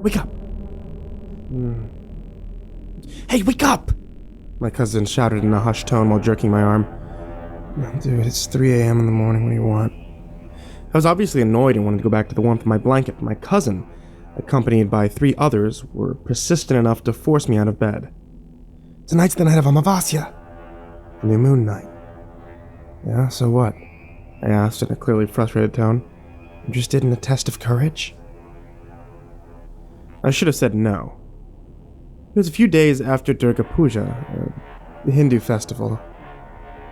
Wake up! Hey, wake up! My cousin shouted in a hushed tone while jerking my arm. Dude, it's 3 a.m. in the morning. What do you want? I was obviously annoyed and wanted to go back to the warmth of my blanket, but my cousin, accompanied by 3 others, were persistent enough to force me out of bed. Tonight's the night of Amavasya. The new moon night. Yeah, so what? I asked in a clearly frustrated tone. Interested in a test of courage? I should have said no. It was a few days after Durga Puja, the Hindu festival.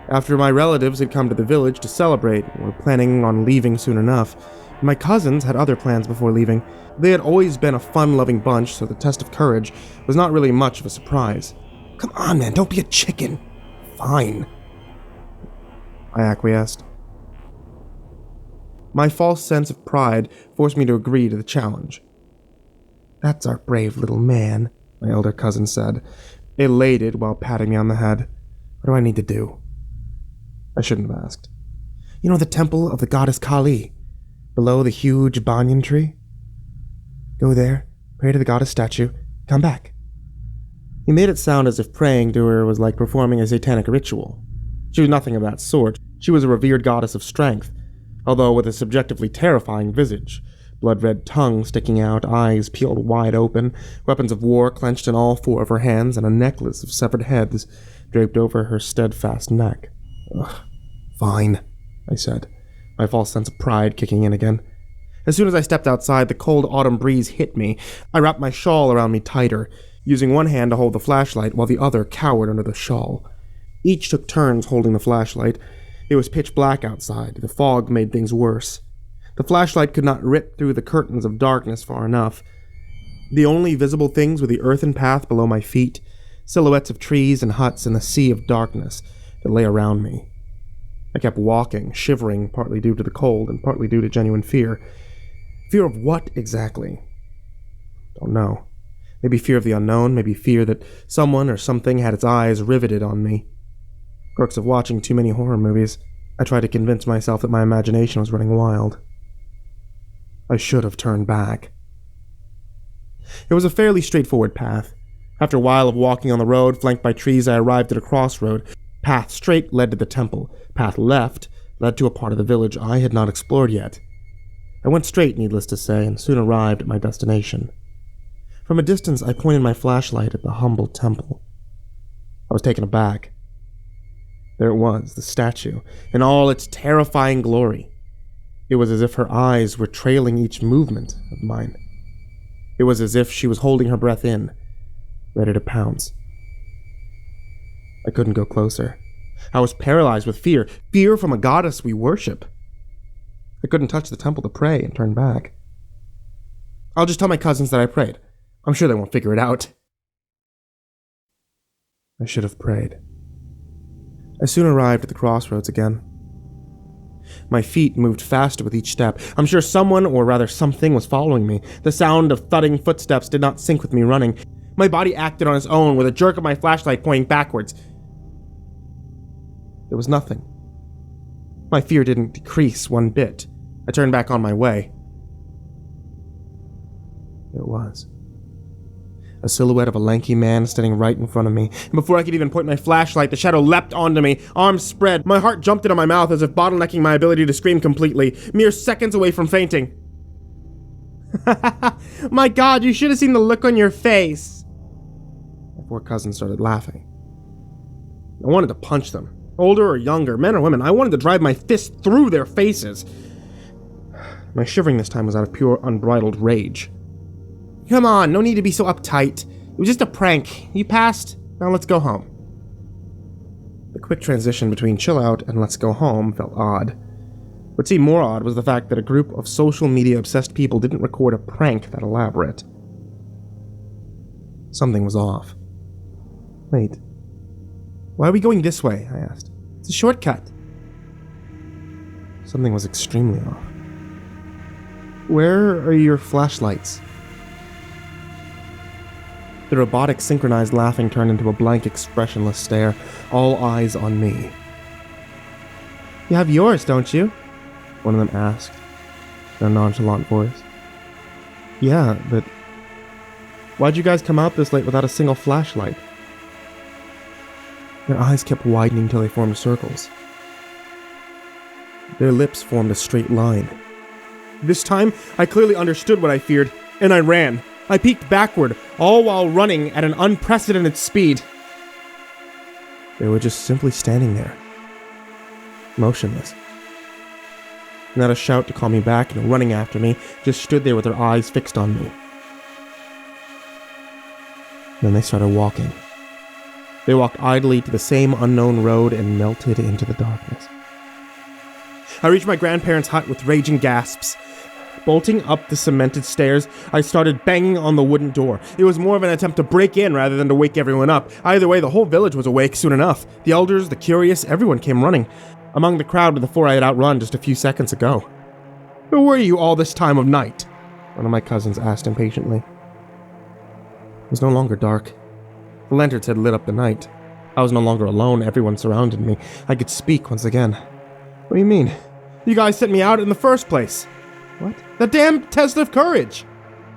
After my relatives had come to the village to celebrate and were planning on leaving soon enough, my cousins had other plans before leaving. They had always been a fun-loving bunch, so the test of courage was not really much of a surprise. Come on, man, don't be a chicken. Fine, I acquiesced. My false sense of pride forced me to agree to the challenge. That's our brave little man, my elder cousin said, elated while patting me on the head. What do I need to do? I shouldn't have asked. You know the temple of the goddess Kali, below the huge banyan tree? Go there, pray to the goddess statue, come back. He made it sound as if praying to her was like performing a satanic ritual. She was nothing of that sort. She was a revered goddess of strength, although with a subjectively terrifying visage, blood-red tongue sticking out, eyes peeled wide open, weapons of war clenched in all 4 of her hands, and a necklace of severed heads draped over her steadfast neck. Ugh. Fine, I said, my false sense of pride kicking in again. As soon as I stepped outside, the cold autumn breeze hit me. I wrapped my shawl around me tighter, using one hand to hold the flashlight while the other cowered under the shawl. Each took turns holding the flashlight. It was pitch black outside. The fog made things worse. The flashlight could not rip through the curtains of darkness far enough. The only visible things were the earthen path below my feet, silhouettes of trees and huts, and the sea of darkness that lay around me. I kept walking, shivering, partly due to the cold and partly due to genuine fear. Fear of what exactly? Don't know. Maybe fear of the unknown, maybe fear that someone or something had its eyes riveted on me. Perks of watching too many horror movies. I tried to convince myself that my imagination was running wild. I should have turned back. It was a fairly straightforward path. After a while of walking on the road, flanked by trees, I arrived at a crossroad. Path straight led to the temple. Path left led to a part of the village I had not explored yet. I went straight, needless to say, and soon arrived at my destination. From a distance, I pointed my flashlight at the humble temple. I was taken aback. There it was, the statue, in all its terrifying glory. It was as if her eyes were trailing each movement of mine. It was as if she was holding her breath in, ready to pounce. I couldn't go closer. I was paralyzed with fear from a goddess we worship. I couldn't touch the temple to pray and turn back. I'll just tell my cousins that I prayed. I'm sure they won't figure it out. I should have prayed. I soon arrived at the crossroads again. My feet moved faster with each step. I'm sure someone, or rather something, was following me. The sound of thudding footsteps did not sync with me running. My body acted on its own with a jerk of my flashlight pointing backwards. There was nothing. My fear didn't decrease one bit. I turned back on my way. It was. A silhouette of a lanky man standing right in front of me, and before I could even point my flashlight, the shadow leapt onto me, arms spread. My heart jumped into my mouth as if bottlenecking my ability to scream completely, mere seconds away from fainting. My God, you should have seen the look on your face. My 4 cousins started laughing. I wanted to punch them. Older or younger, men or women, I wanted to drive my fist through their faces. My shivering this time was out of pure, unbridled rage. Come on, no need to be so uptight. It was just a prank. You passed, now let's go home. The quick transition between chill out and let's go home felt odd. What seemed more odd was the fact that a group of social media-obsessed people didn't record a prank that elaborate. Something was off. Wait. Why are we going this way? I asked. It's a shortcut. Something was extremely off. Where are your flashlights? The robotic synchronized laughing turned into a blank, expressionless stare, all eyes on me. You have yours, don't you? One of them asked, in a nonchalant voice. Yeah, but Why'd you guys come out this late without a single flashlight? Their eyes kept widening till they formed circles. Their lips formed a straight line. This time, I clearly understood what I feared, and I ran. I peeked backward, all while running at an unprecedented speed. They were just simply standing there, motionless. Not a shout to call me back and running after me, just stood there with their eyes fixed on me. Then they started walking. They walked idly to the same unknown road and melted into the darkness. I reached my grandparents' hut with raging gasps. Bolting up the cemented stairs, I started banging on the wooden door. It was more of an attempt to break in rather than to wake everyone up. Either way, the whole village was awake soon enough. The elders, the curious, everyone came running. Among the crowd were the four I had outrun just a few seconds ago. "Who were you all this time of night?" one of my cousins asked impatiently. It was no longer dark. The lanterns had lit up the night. I was no longer alone. Everyone surrounded me. I could speak once again. "What do you mean? You guys sent me out in the first place." "What?" "The damn test of courage."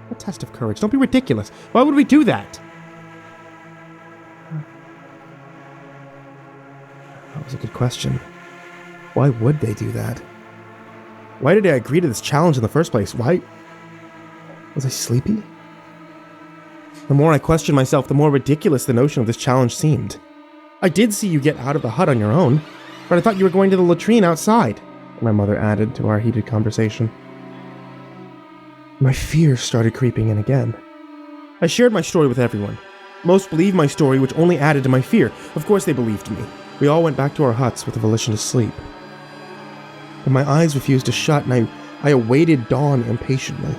"What test of courage? Don't be ridiculous. Why would we do that?" That was a good question. Why would they do that? Why did I agree to this challenge in the first place? Why? Was I sleepy? The more I questioned myself, the more ridiculous the notion of this challenge seemed. "I did see you get out of the hut on your own, but I thought you were going to the latrine outside," my mother added to our heated conversation. My fear started creeping in again. I shared my story with everyone. Most believed my story, which only added to my fear. Of course they believed me. We all went back to our huts with the volition to sleep. But my eyes refused to shut, and I awaited dawn impatiently.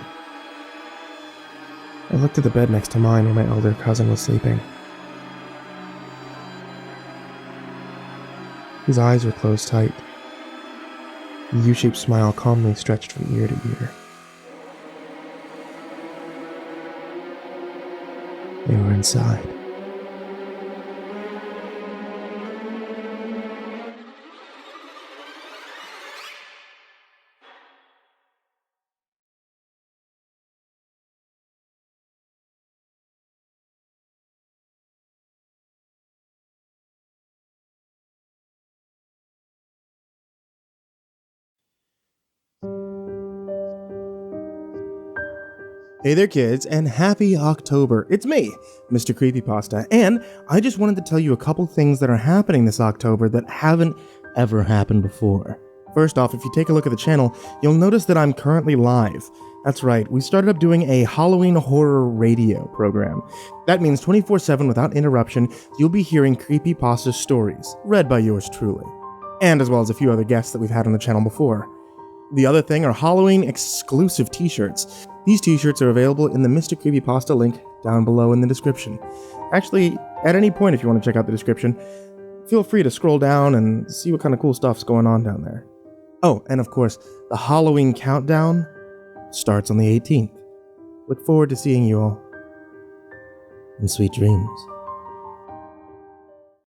I looked at the bed next to mine where my elder cousin was sleeping. His eyes were closed tight. The U-shaped smile calmly stretched from ear to ear. They were inside. Hey there kids, and happy October. It's me, MrCreepyPasta, and I just wanted to tell you a couple things that are happening this October that haven't ever happened before. First off, if you take a look at the channel, you'll notice that I'm currently live. That's right, we started up doing a Halloween horror radio program. That means 24/7 without interruption, you'll be hearing CreepyPasta stories, read by yours truly. And as well as a few other guests that we've had on the channel before. The other thing are Halloween exclusive t-shirts. These t-shirts are available in the MrCreepyPasta link down below in the description. Actually, at any point if you want to check out the description, feel free to scroll down and see what kind of cool stuff's going on down there. Oh, and of course, the Halloween countdown starts on the 18th. Look forward to seeing you all. And sweet dreams.